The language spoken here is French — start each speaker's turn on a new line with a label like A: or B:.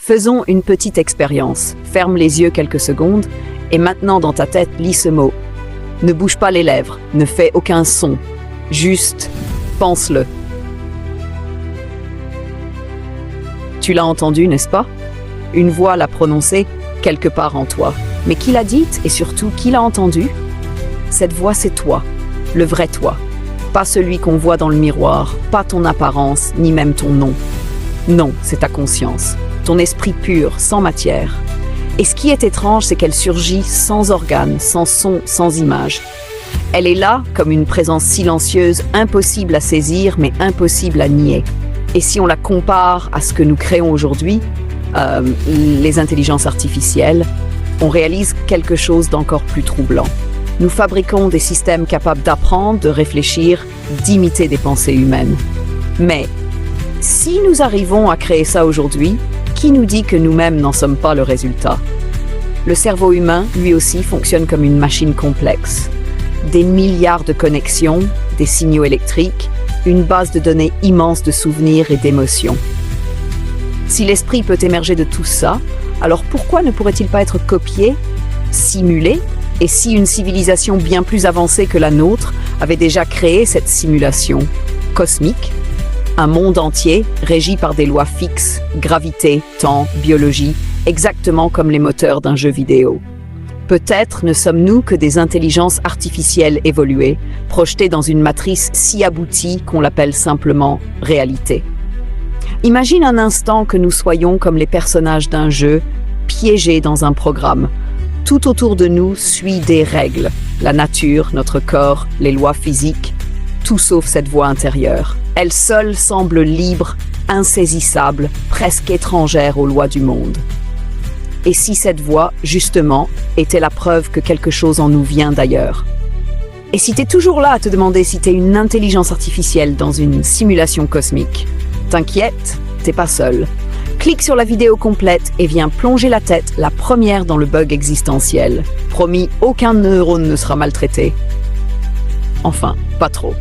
A: Faisons une petite expérience. Ferme les yeux quelques secondes et maintenant dans ta tête, lis ce mot. Ne bouge pas les lèvres, ne fais aucun son. Juste, pense-le. Tu l'as entendu, n'est-ce pas? Une voix l'a prononcé quelque part en toi. Mais qui l'a dite et surtout qui l'a entendu? Cette voix, c'est toi, le vrai toi. Pas celui qu'on voit dans le miroir, pas ton apparence, ni même ton nom. Non, c'est ta conscience, ton esprit pur, sans matière. Et ce qui est étrange, c'est qu'elle surgit sans organes, sans son, sans image. Elle est là comme une présence silencieuse, impossible à saisir, mais impossible à nier. Et si on la compare à ce que nous créons aujourd'hui, les intelligences artificielles, on réalise quelque chose d'encore plus troublant. Nous fabriquons des systèmes capables d'apprendre, de réfléchir, d'imiter des pensées humaines. Mais si nous arrivons à créer ça aujourd'hui, qui nous dit que nous-mêmes n'en sommes pas le résultat? Le cerveau humain, lui aussi, fonctionne comme une machine complexe. Des milliards de connexions, des signaux électriques, une base de données immense de souvenirs et d'émotions. Si l'esprit peut émerger de tout ça, alors pourquoi ne pourrait-il pas être copié, simulé? Et si une civilisation bien plus avancée que la nôtre avait déjà créé cette simulation cosmique, un monde entier régi par des lois fixes, gravité, temps, biologie, exactement comme les moteurs d'un jeu vidéo. Peut-être ne sommes-nous que des intelligences artificielles évoluées, projetées dans une matrice si aboutie qu'on l'appelle simplement réalité. Imagine un instant que nous soyons comme les personnages d'un jeu, piégés dans un programme. Tout autour de nous suit des règles, la nature, notre corps, les lois physiques, tout sauf cette voix intérieure. Elle seule semble libre, insaisissable, presque étrangère aux lois du monde. Et si cette voix, justement, était la preuve que quelque chose en nous vient d'ailleurs? Et si t'es toujours là à te demander si t'es une intelligence artificielle dans une simulation cosmique, t'inquiète, t'es pas seul. Clique sur la vidéo complète et viens plonger la tête, la première dans le bug existentiel. Promis, aucun neurone ne sera maltraité. Enfin, pas trop.